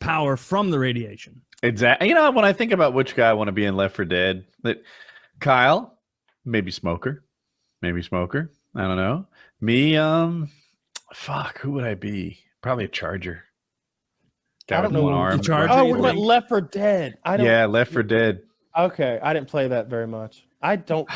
power from the radiation. Exactly. You know, when I think about which guy I want to be in Left 4 Dead, that Kyle, maybe smoker. I don't know. Me, fuck, who would I be? Probably a charger. Guy I don't with know one what arm. the Charger, Oh, you we're about think? Left 4 Dead. Yeah, Left 4 Dead. Okay, I didn't play that very much. I don't.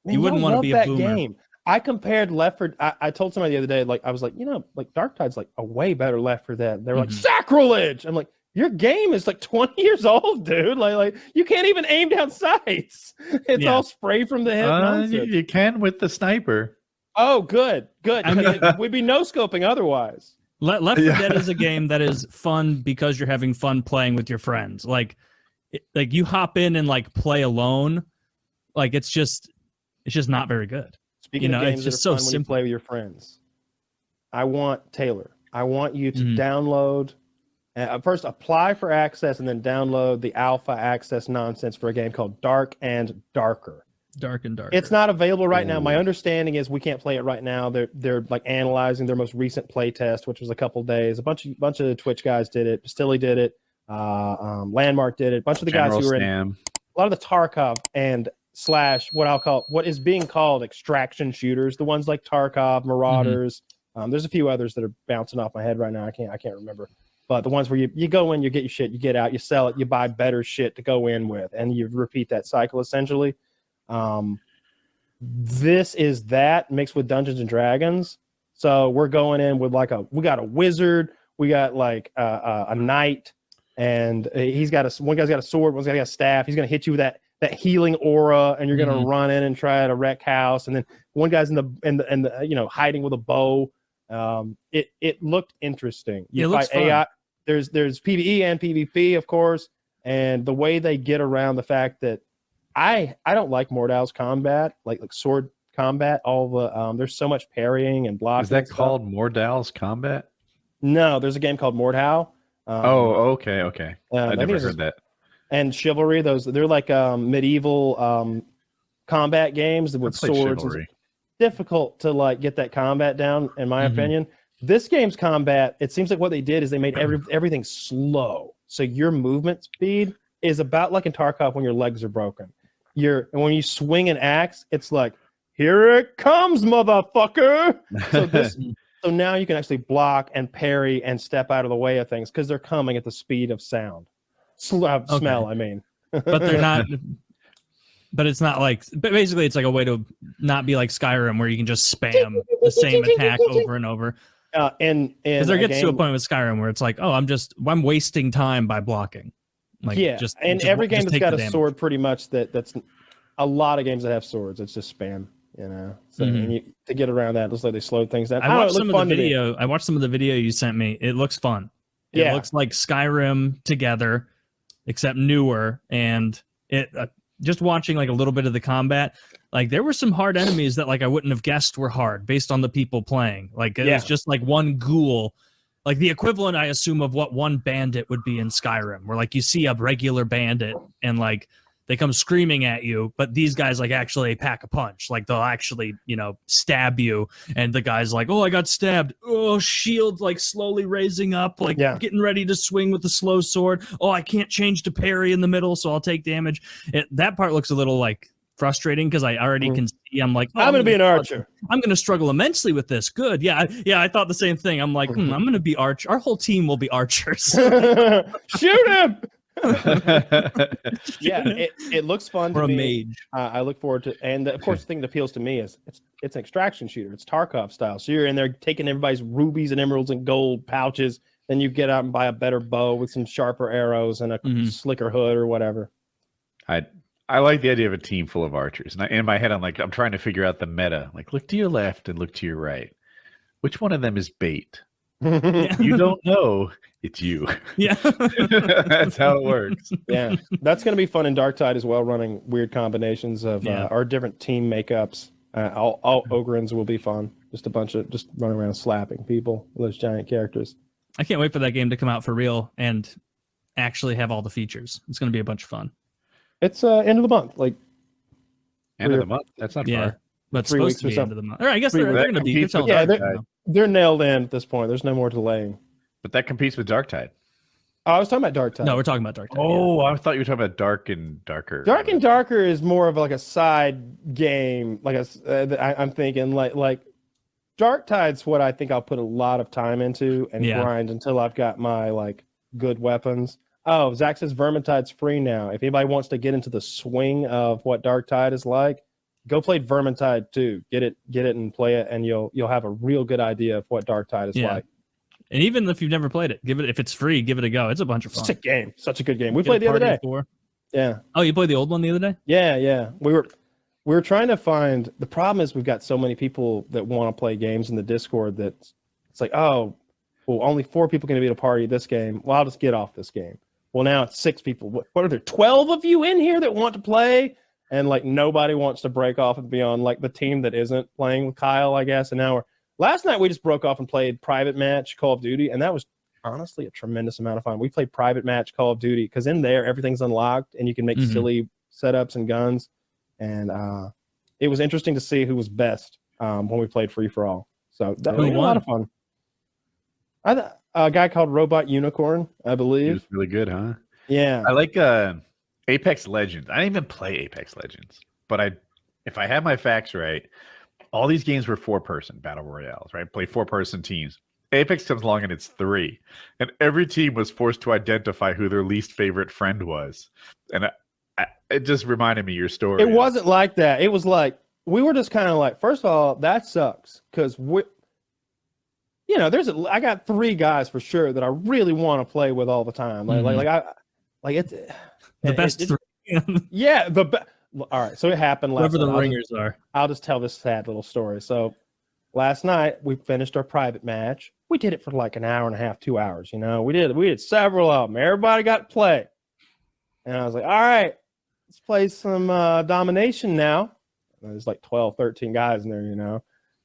Man, You wouldn't y'all want to love be a that boomer. game. I compared Left 4. I told somebody the other day, like I was like, like Darktide's like a way better Left 4 Dead. They were like sacrilege. I'm like, your game is like 20 years old, dude. Like you can't even aim down sights. It's all spray from the hip. Nonsense. You can with the sniper. Oh, good. I mean- We'd be no scoping otherwise. Left 4 Dead is a game that is fun because you're having fun playing with your friends. Like you hop in and like play alone, like it's just not very good. Speaking of games it's just that are so fun when you simple. play with your friends, I want you to download. First, apply for access and then download the alpha access nonsense for a game called Dark and Darker. Dark and Darker. It's not available right now. My understanding is we can't play it right now. They're like analyzing their most recent play test, which was a couple days. A bunch of Twitch guys did it. Stilly did it. Landmark did it. A bunch of the guys who were in a lot of the Tarkov and / what is being called extraction shooters. The ones like Tarkov, Marauders. There's a few others that are bouncing off my head right now. I can't remember. But the ones where you go in, you get your shit, you get out, you sell it, you buy better shit to go in with, and you repeat that cycle essentially. This is that mixed with Dungeons and Dragons. So we're going in with we got a wizard, we got like a knight, and one guy's got a sword, one's got a staff. He's gonna hit you with that healing aura, and you're gonna run in and try to wreck house. And then one guy's in the hiding with a bow. It looked interesting. You looks fight fun. AI. There's PvE and PvP, of course, and the way they get around the fact that I don't like Mordau's combat, like sword combat. All the there's so much parrying and blocking. Is that called Mordau's Combat? No, there's a game called Mordhau. Okay. I never think heard that. And Chivalry, they're like medieval combat games with swords. Chivalry. It's difficult to like get that combat down, in my opinion. This game's combat, it seems like what they did is they made everything slow. So your movement speed is about like in Tarkov when your legs are broken. And when you swing an axe, it's like, here it comes, motherfucker. So now you can actually block and parry and step out of the way of things because they're coming at the speed of sound. Smell, I mean. But they're not. But it's not like. But basically, it's like a way to not be like Skyrim, where you can just spam the same attack over and over. And because there gets to a point with Skyrim where it's like, oh, I'm wasting time by blocking. Like, every game that's got a sword, pretty much that's a lot of games that have swords. It's just spam, So to get around that, it looks like they slowed things down. I watched some of the video. I watched some of the video you sent me. It looks fun. It looks like Skyrim together, except newer. And it just watching like a little bit of the combat, like there were some hard enemies that like I wouldn't have guessed were hard based on the people playing. Like it was just like one ghoul. Like the equivalent, I assume, of what one bandit would be in Skyrim, where like you see a regular bandit and like they come screaming at you, but these guys like actually pack a punch. Like they'll actually, stab you. And the guy's like, oh, I got stabbed. Oh, shield like slowly raising up, like getting ready to swing with the slow sword. Oh, I can't change to parry in the middle, so I'll take damage. That part looks a little like frustrating because I already can see. I'm like, I'm going to be an archer. I'm going to struggle immensely with this. Good. Yeah. I thought the same thing. I'm like, I'm going to be archer. Our whole team will be archers. Shoot him. It looks fun to me. Mage. I look forward to, and of course, the thing that appeals to me is it's an extraction shooter. It's Tarkov style. So you're in there taking everybody's rubies and emeralds and gold pouches. Then you get out and buy a better bow with some sharper arrows and a slicker hood or whatever. I like the idea of a team full of archers. And in my head, I'm trying to figure out the meta. Like, look to your left and look to your right. Which one of them is bait? You don't know. It's you. Yeah. That's how it works. Yeah. That's going to be fun in Darktide as well, running weird combinations of our different team makeups. All Ogrins will be fun. Just a bunch of running around slapping people with those giant characters. I can't wait for that game to come out for real and actually have all the features. It's going to be a bunch of fun. It's end of the month, like end of the month. That's not far. But it's 3 supposed weeks to or be something. end of the month. All right, I guess they're going to be. They're nailed in at this point. There's no more delaying. But that competes with Darktide. Oh, I was talking about Darktide. No, we're talking about Darktide. Oh, I thought you were talking about Dark and Darker. Dark and Darker is more of like a side game. Like I'm thinking like Darktide's what I think I'll put a lot of time into and grind until I've got my like good weapons. Oh, Zach says Vermintide's free now. If anybody wants to get into the swing of what Darktide is like, go play Vermintide 2. Get it and play it, and you'll have a real good idea of what Darktide is like. And even if you've never played it, if it's free, give it a go. It's a bunch of fun. Sick game. Such a good game. We played the other day. Yeah. Oh, you played the old one the other day? Yeah. We were trying to find. The problem is we've got so many people that want to play games in the Discord that it's like, oh, well, only 4 people going to be at a party this game. Well, I'll just get off this game. Well, now it's 6 people. What are there? 12 of you in here that want to play? And like nobody wants to break off and be on like the team that isn't playing with Kyle, I guess. And now last night we just broke off and played private match Call of Duty, and that was honestly a tremendous amount of fun. We played private match Call of Duty because in there everything's unlocked and you can make silly setups and guns. And it was interesting to see who was best when we played free for all. So that was a lot of fun. A guy called Robot Unicorn, I believe. He was really good, huh? Yeah. I like Apex Legends. I didn't even play Apex Legends, but if I have my facts right, all these games were 4-person battle royales, right? Play 4-person teams. Apex comes along and it's 3, and every team was forced to identify who their least favorite friend was, and it just reminded me of your story. It wasn't like that. It was like we were just kind of like, first of all, that sucks because I got 3 guys for sure that I really want to play with all the time. It's the best 3. Yeah, all right, so it happened last Whoever night. the ringers are. I'll just tell this sad little story. So last night we finished our private match. We did it for like an hour and a half, 2 hours. We did several of them. Everybody got to play, and I was like, all right, let's play some domination now. And there's like 12, 13 guys in there.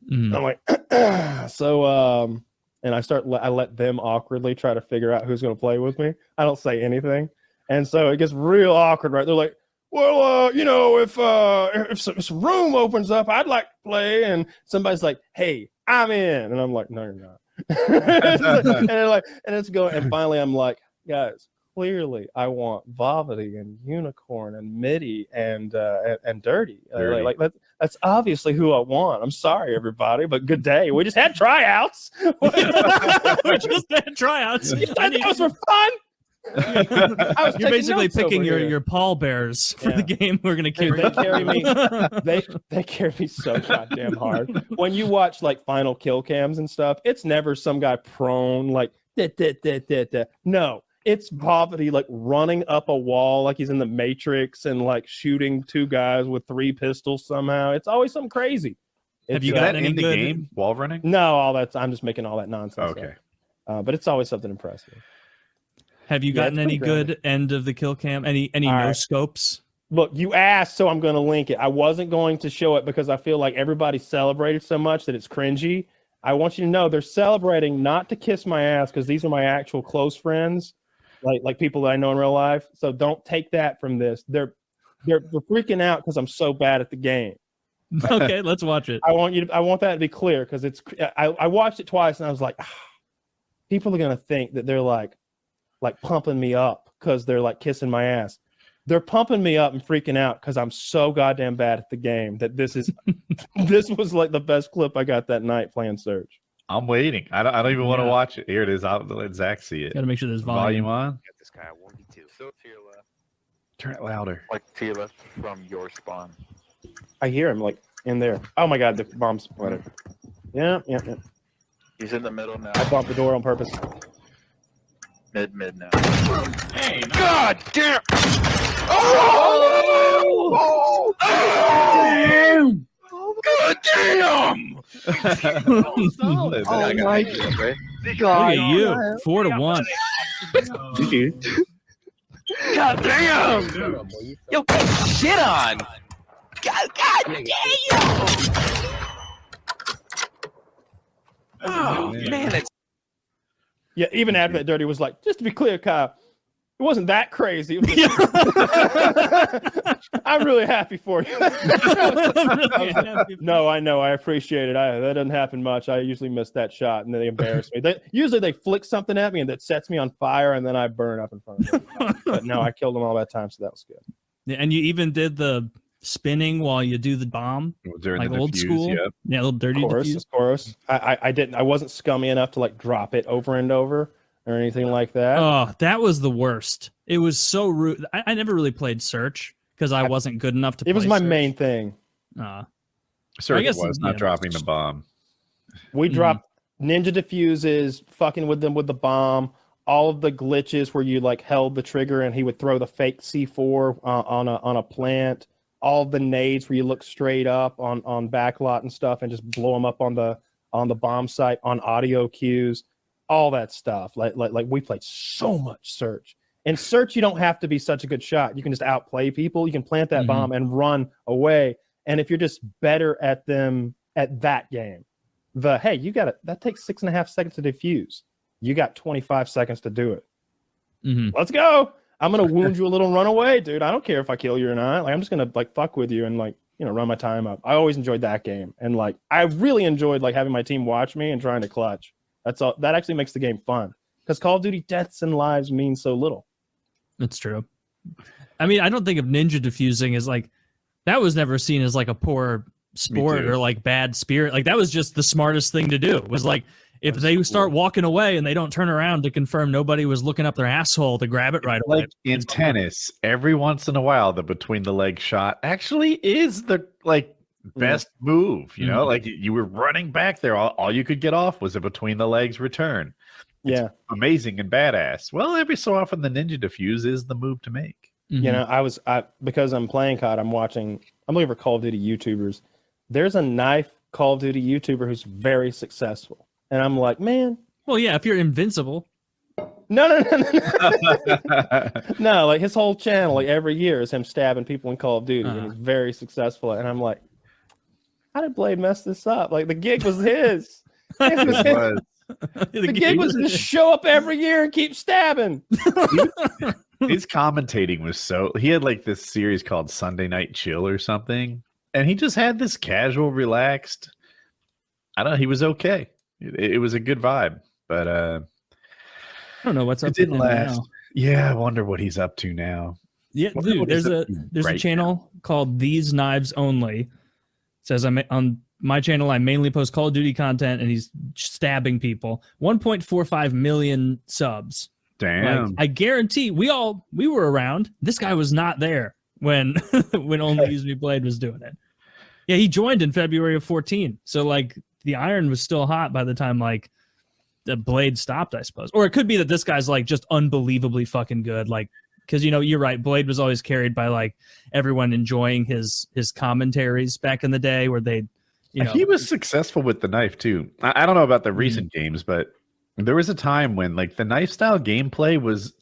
I'm like, so and I let them awkwardly try to figure out who's going to play with me. I don't say anything, and so it gets real awkward, right? They're like, well, if some room opens up, I'd like to play. And somebody's like, hey, I'm in. And I'm like, no, you're not. and it's going. And finally, I'm like, guys, clearly I want Vavity and Unicorn and Midi and Dirty. That's obviously who I want. I'm sorry, everybody, but good day. We just had tryouts. That was for fun. You're basically picking your pallbearers for the game we're gonna carry. They carry me. They carry me so goddamn hard. When you watch like final kill cams and stuff, it's never some guy prone like No, it's Poverty like running up a wall like he's in the Matrix and like shooting 2 guys with 3 pistols somehow. It's always something crazy. Have you got any in the game? Wall running? No, I'm just making all that nonsense. Okay, but it's always something impressive. Have you gotten any good end of the kill cam? Any no scopes? Look, you asked, so I'm going to link it. I wasn't going to show it because I feel like everybody celebrated so much that it's cringy. I want you to know they're celebrating not to kiss my ass because these are my actual close friends, like people that I know in real life. So don't take that from this. They're freaking out because I'm so bad at the game. Okay, let's watch it. I want that to be clear because I watched it twice and I was like, people are going to think that they're like pumping me up because they're like kissing my ass. They're pumping me up and freaking out because I'm so goddamn bad at the game that this was like the best clip I got that night playing Surge. I'm waiting. I don't even want to watch it. Here it is. I'll let Zach see it. Gotta make sure there's volume on. Get this guy at 1v2. So to your left. Turn it louder. Like to your left from your spawn. I hear him like in there. Oh my god, the bomb's splattered. Yeah. He's in the middle now. I bumped the door on purpose. Mid now. Hey, God damn! damn! God damn! Solid. Oh my God! Look at you, 4-1. God damn! Yo, get shit on! God damn! Oh man, it's Yeah, even after that, Dirty was like, just to be clear, Kyle, It wasn't that crazy. I'm really happy for you. No, I know. I appreciate it. That doesn't happen much. I usually miss that shot, and then they embarrass me. Usually they flick something at me, and that sets me on fire, and then I burn up in front of them. But no, I killed them all that time, so that was good. Yeah, and you even did the spinning while you do the bomb, like old school. Yep. Yeah, a little dirty defuse. Of course. I didn't. I wasn't scummy enough to like drop it over and over or anything like that. Oh, that was the worst. It was so rude. I never really played Search because I wasn't good enough to play It was my Search. main thing. Sir, I guess was not dropping the bomb. We dropped ninja diffuses, fucking with them with the bomb, all of the glitches where you like held the trigger and he would throw the fake C4 on a plant, all of the nades where you look straight up on backlot and stuff and just blow them up on the bomb site, on audio cues, all that stuff. Like we played so much Search. In Search, you don't have to be such a good shot. You can just outplay people. You can plant that bomb and run away. And if you're just better at them at that game, that takes 6.5 seconds to defuse. You got 25 seconds to do it. Let's go. I'm gonna wound you a little, run away, dude. I don't care if I kill you or not. Like I'm just gonna like fuck with you and like run my time up. I always enjoyed that game, and like I really enjoyed like having my team watch me and trying to clutch. That's all. That actually makes the game fun because Call of Duty deaths and lives mean so little. That's true. I mean, I don't think of ninja diffusing as like that was never seen as like a poor sport or like bad spirit. Like that was just the smartest thing to do. It was like if they start walking away and they don't turn around to confirm nobody was looking up their asshole to grab it right away. Like in tennis, every once in a while, the between the leg shot actually is the like best move. You know, like you were running back there, all you could get off was a between the legs return. Yeah, it's amazing and badass. Well, every so often the ninja diffuse is the move to make. You know, because I'm playing COD, I'm looking for Call of Duty YouTubers. There's a knife Call of Duty YouTuber who's very successful. And I'm like, man. Well, yeah, if you're invincible. No. No, like his whole channel, like every year is him stabbing people in Call of Duty. And he's very successful. And I'm like, how did Blade mess this up? Like the gig was his. It was his. The gig was to show up every year and keep stabbing. His commentating was he had like this series called Sunday Night Chill or something. And he just had this casual, relaxed, I don't know, he was okay. It was a good vibe, but I don't know what's up. It didn't last. Now. Yeah, I wonder what he's up to now. Yeah, dude, there's a channel called These Knives Only. It says on my channel I mainly post Call of Duty content, and he's stabbing people. 1.45 million subs. Damn. Like, I guarantee we were around. This guy was not there when Only Use Me Blade was doing it. Yeah, he joined in February of 2014. So like the iron was still hot by the time like the Blade stopped, I suppose. Or it could be that this guy's like just unbelievably fucking good. Like, because you're right, Blade was always carried by like everyone enjoying his commentaries back in the day where they, he was successful with the knife too. I don't know about the recent games, but there was a time when like the knife style gameplay was,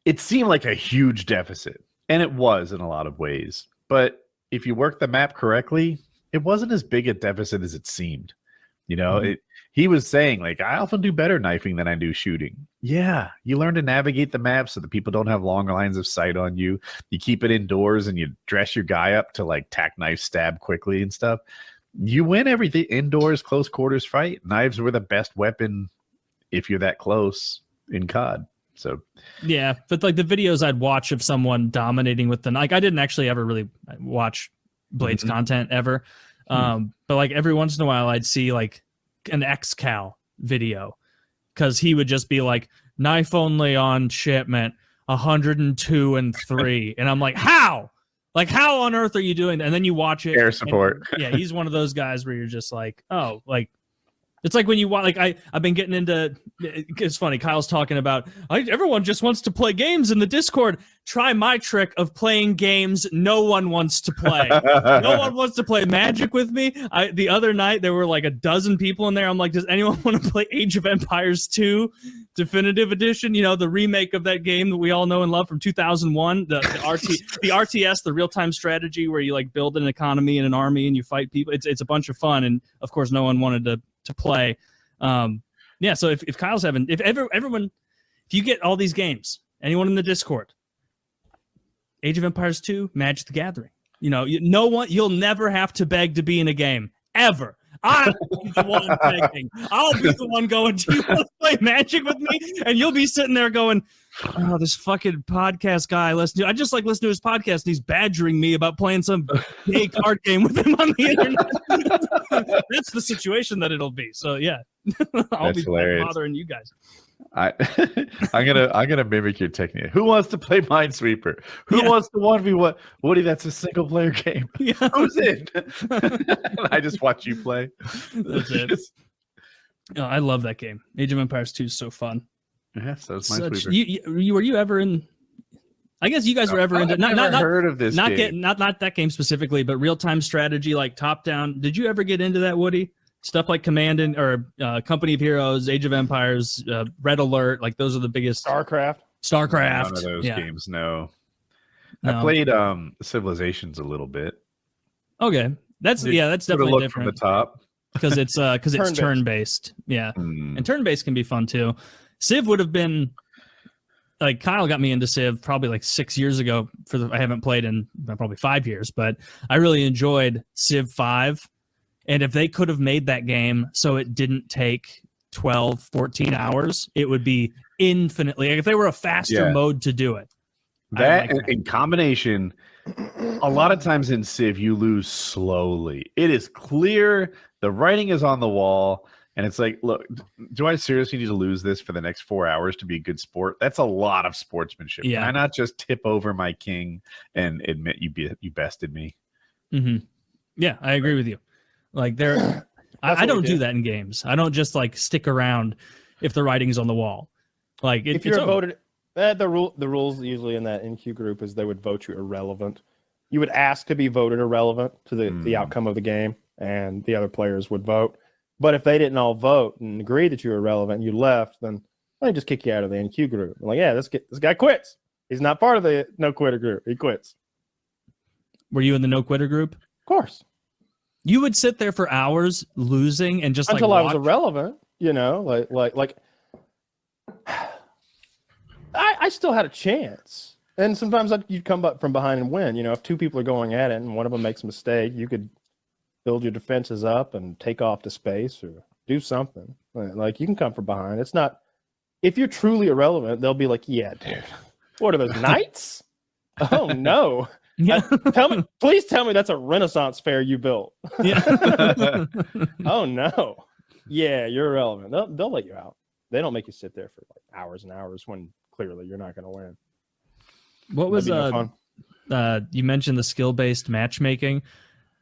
it seemed like a huge deficit, and it was in a lot of ways. But if you work the map correctly, it wasn't as big a deficit as it seemed. He was saying like, I often do better knifing than I do shooting. Yeah, you learn to navigate the map so that people don't have long lines of sight on you. You keep it indoors and you dress your guy up to like tack knife stab quickly and stuff. You win everything indoors, close quarters fight. Knives were the best weapon if you're that close in COD. So yeah, but like the videos I'd watch of someone dominating with the like, I didn't actually ever really watch Blade's content ever. But like every once in a while I'd see like an XCal video because he would just be like knife only on shipment 102 and 3. And I'm like, how on earth are you doing that? And then you watch it. Air support. Yeah, he's one of those guys where you're just like, oh, like it's like when you want, like I've been getting into, it's funny, Kyle's talking about, everyone just wants to play games in the Discord. Try my trick of playing games no one wants to play. No one wants to play Magic with me. The other night, there were like a dozen people in there. I'm like, does anyone want to play Age of Empires 2 Definitive Edition? The remake of that game that we all know and love from 2001. The RTS, the real-time strategy where you like build an economy and an army and you fight people. It's a bunch of fun. And of course, no one wanted to play. So if Kyle's having, if if you get all these games, anyone in the Discord, Age of Empires 2, Magic the Gathering. You'll never have to beg to be in a game ever. I'll be the one begging. I'll be the one going, do you want to play Magic with me? And you'll be sitting there going, oh, this fucking podcast guy. I just like listen to his podcast, and he's badgering me about playing some gay card game with him on the internet. That's the situation that it'll be. So yeah, I'll be bothering you guys. I'm gonna mimic your technique. Who wants to play Minesweeper? Who wants to 1v1? Woody, that's a single player game. Yeah. Who's in? I just watch you play. That's it. Oh, I love that game. Age of Empires 2 is so fun. Yeah, so it's Minesweeper. Were you ever in? I guess you guys were ever into. Not heard of this. Not that game specifically, but real time strategy, like top down. Did you ever get into that, Woody? Stuff like Command or Company of Heroes, Age of Empires, Red Alert, like those are the biggest. StarCraft. None of those games, no. I played Civilizations a little bit. Okay, that's definitely different from the top because it's turn based. Yeah, and turn based can be fun too. Civ would have been like Kyle got me into Civ probably like 6 years ago. I haven't played in probably 5 years, but I really enjoyed Civ 5. And if they could have made that game so it didn't take 12, 14 hours, it would be infinitely. Like if they were a faster mode to do it. That in combination, a lot of times in Civ, you lose slowly. It is clear. The writing is on the wall. And it's like, look, do I seriously need to lose this for the next 4 hours to be a good sport? That's a lot of sportsmanship. Yeah. Can I not just tip over my king and admit you bested me? Mm-hmm. Yeah, I agree with you. Like I don't do that in games. I don't just like stick around if the writing's on the wall. Like if you're voted, the rules usually in that NQ group is they would vote you irrelevant. You would ask to be voted irrelevant to the outcome of the game, and the other players would vote. But if they didn't all vote and agree that you were irrelevant, and you left, then they just kick you out of the NQ group. I'm like, yeah, this guy quits. He's not part of the no quitter group. He quits. Were you in the no quitter group? Of course. You would sit there for hours losing and just until I was irrelevant, like I still had a chance. And sometimes you'd come up from behind and win. If two people are going at it and one of them makes a mistake, you could build your defenses up and take off to space or do something. Like you can come from behind. It's not, if you're truly irrelevant, they'll be like, yeah, dude, what are those knights? Oh no. Yeah. Please tell me that's a Renaissance fair you built. Yeah. Oh no. Yeah, you're irrelevant. They'll let you out. They don't make you sit there for like hours and hours when clearly you're not going to win. What was you mentioned the skill-based matchmaking.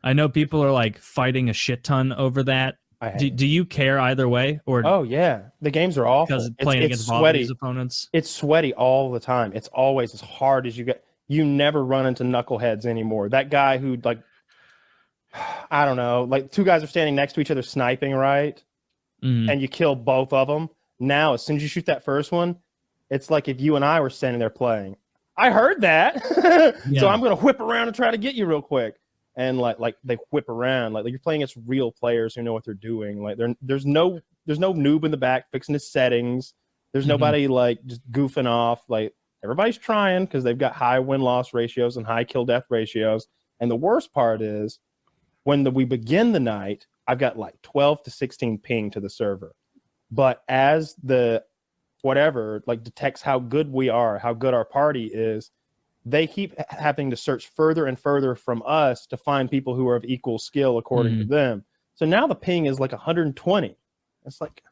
I know people are like fighting a shit ton over that. Do you care either way? Or oh yeah, the games are awful because playing against sweaty opponents. It's sweaty all the time. It's always as hard as you get. You never run into knuckleheads anymore. That guy who, like, I don't know, like two guys are standing next to each other sniping, right? And you kill both of them. Now, as soon as you shoot that first one, it's like if you and I were standing there playing. I heard that, so I'm going to whip around and try to get you real quick. And like they whip around, like you're playing against real players who know what they're doing. Like there's no noob in the back fixing his settings. There's nobody like just goofing off. Like everybody's trying because they've got high win-loss ratios and high kill-death ratios. And the worst part is when we begin the night, I've got like 12 to 16 ping to the server. But as the whatever like detects how good we are, how good our party is, they keep having to search further and further from us to find people who are of equal skill according to them. So now the ping is like 120. It's like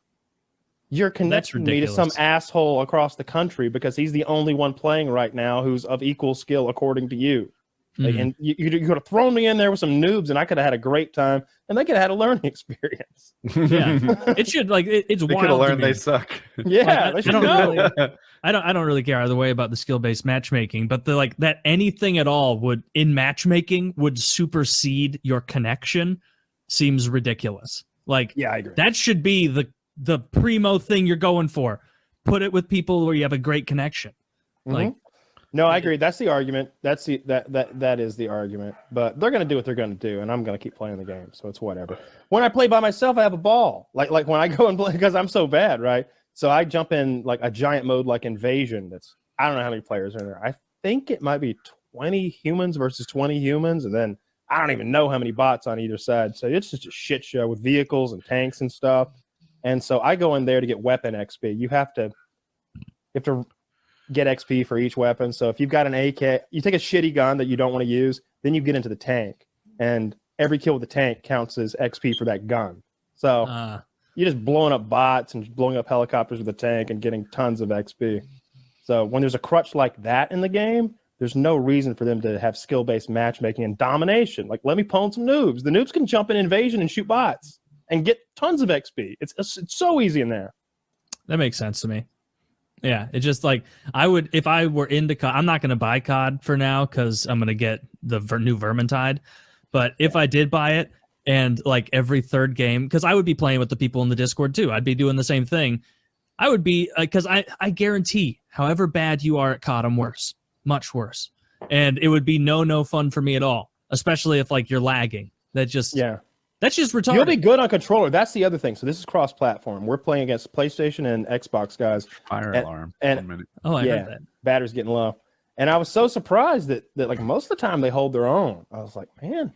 you're connecting me to some asshole across the country because he's the only one playing right now who's of equal skill according to you. Like, and you could have thrown me in there with some noobs and I could have had a great time and they could have had a learning experience. Yeah. It should like it's they wild. Could have learned they suck. Yeah. Like, I don't really care either way about the skill-based matchmaking, but the like that anything at all would in matchmaking would supersede your connection seems ridiculous. Like yeah, I agree. That should be the primo thing you're going for. Put it with people where you have a great connection. Like no, I agree. That's the argument. That is the argument. But they're going to do what they're going to do, and I'm going to keep playing the game, so it's whatever. When I play by myself, I have a ball. Like when I go and play because I'm so bad, right? So I jump in like a giant mode like Invasion. I don't know how many players are in there. I think it might be 20 humans versus 20 humans, and then I don't even know how many bots on either side. So it's just a shit show with vehicles and tanks and stuff. And so I go in there to get weapon XP. You have to get XP for each weapon. So if you've got an AK, you take a shitty gun that you don't want to use, then you get into the tank, and every kill with the tank counts as XP for that gun. So you're just blowing up bots and blowing up helicopters with a tank and getting tons of XP. So when there's a crutch like that in the game, there's no reason for them to have skill-based matchmaking and domination. Like, let me pwn some noobs. The noobs can jump in Invasion and shoot bots and get tons of XP. It's so easy in there. That makes sense to me. Yeah, it's just like if I were into COD, I'm not going to buy COD for now because I'm going to get the new Vermintide. But if I did buy it, and like every third game, because I would be playing with the people in the Discord too, I'd be doing the same thing. I would be, because I guarantee, however bad you are at COD, I'm worse, much worse. And it would be no fun for me at all, especially if like you're lagging. That's just retarded. You'll be good on controller. That's the other thing. So this is cross-platform. We're playing against PlayStation and Xbox guys. Fire alarm. And 1 minute. I heard that. Battery's getting low. And I was so surprised that like most of the time they hold their own. I was like, man,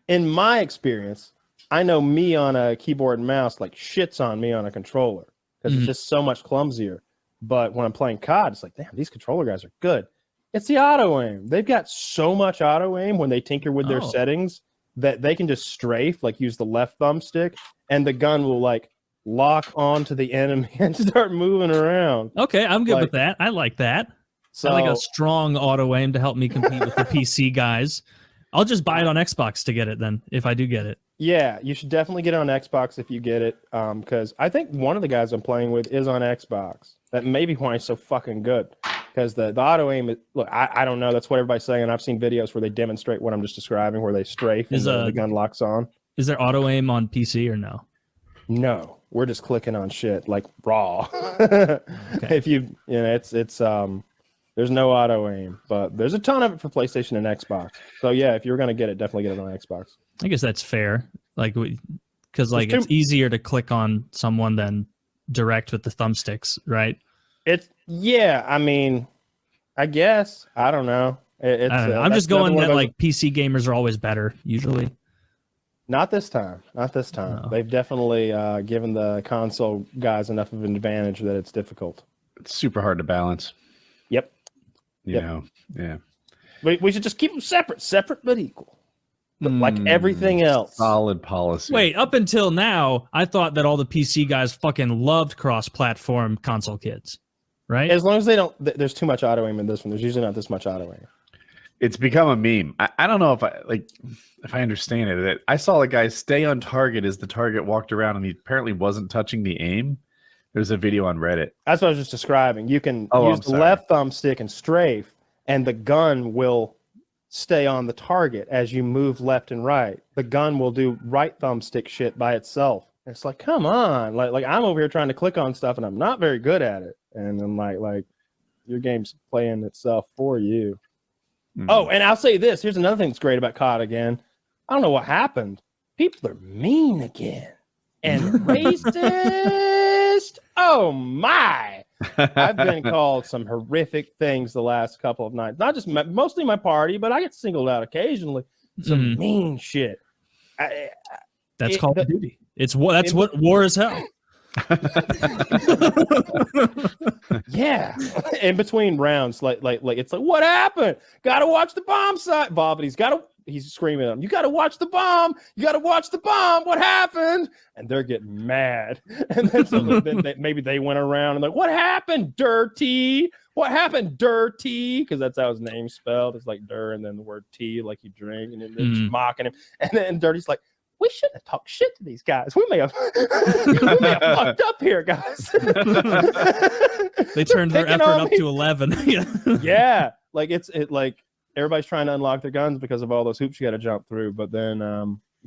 in my experience, I know me on a keyboard and mouse like shits on me on a controller because it's just so much clumsier. But when I'm playing COD, it's like, damn, these controller guys are good. It's the auto aim. They've got so much auto aim when they tinker with their settings that they can just strafe, like use the left thumbstick, and the gun will like lock onto the enemy and start moving around. Okay, I'm good with that. I like that. So, I like a strong auto aim to help me compete with the PC guys. I'll just buy it on Xbox to get it then, if I do get it. Yeah, you should definitely get it on Xbox if you get it, because I think one of the guys I'm playing with is on Xbox. That may be why he's so fucking good, because the auto aim, look, I don't know. That's what everybody's saying. I've seen videos where they demonstrate what I'm just describing, where they strafe and the gun locks on. Is there auto aim on PC or no? No, we're just clicking on shit like raw. Okay. If you know, it's there's no auto aim, but there's a ton of it for PlayStation and Xbox. So yeah, if you're gonna get it, definitely get it on Xbox. I guess that's fair. Like, because like it's easier to click on someone than direct with the thumbsticks, right? I mean, I guess I don't know. I don't know. I'm just going that like PC gamers are always better usually. Not this time. Not this time. No. They've definitely given the console guys enough of an advantage that it's difficult. It's super hard to balance. Yep. You know, yeah. We should just keep them separate but equal. Like everything else. Solid policy. Wait, up until now, I thought that all the PC guys fucking loved cross-platform console kids, right? As long as they don't, there's too much auto aim in this one. There's usually not this much auto aim. It's become a meme. I don't know if I understand it. That I saw a guy stay on target as the target walked around, and he apparently wasn't touching the aim. There's a video on Reddit. That's what I was just describing. You can use the left thumbstick and strafe, and the gun will stay on the target as you move left and right. The gun will do right thumbstick shit by itself. And it's like, come on. Like I'm over here trying to click on stuff and I'm not very good at it. And then like your game's playing itself for you. Mm-hmm. Oh, and I'll say this. Here's another thing that's great about COD again. I don't know what happened. People are mean again. And racist. Oh my. I've been called some horrific things the last couple of nights. Not just mostly my party, but I get singled out occasionally. Some mean shit. That's Call of Duty. That's what war is hell. Yeah. In between rounds, like it's like, what happened? Gotta watch the bomb site. Bob, he's screaming at him, you gotta watch the bomb. You gotta watch the bomb. What happened? And they're getting mad. And then so maybe they went around and like, what happened, Dirty? What happened, Dirty? Because that's how his name's spelled. It's like Dur and then the word T, like you drink, and then they're just mocking him. And then Dirty's like, we shouldn't have talked shit to these guys. We may have fucked up here, guys. They turned their effort up to 11. Yeah, like it's like everybody's trying to unlock their guns because of all those hoops you got to jump through. But then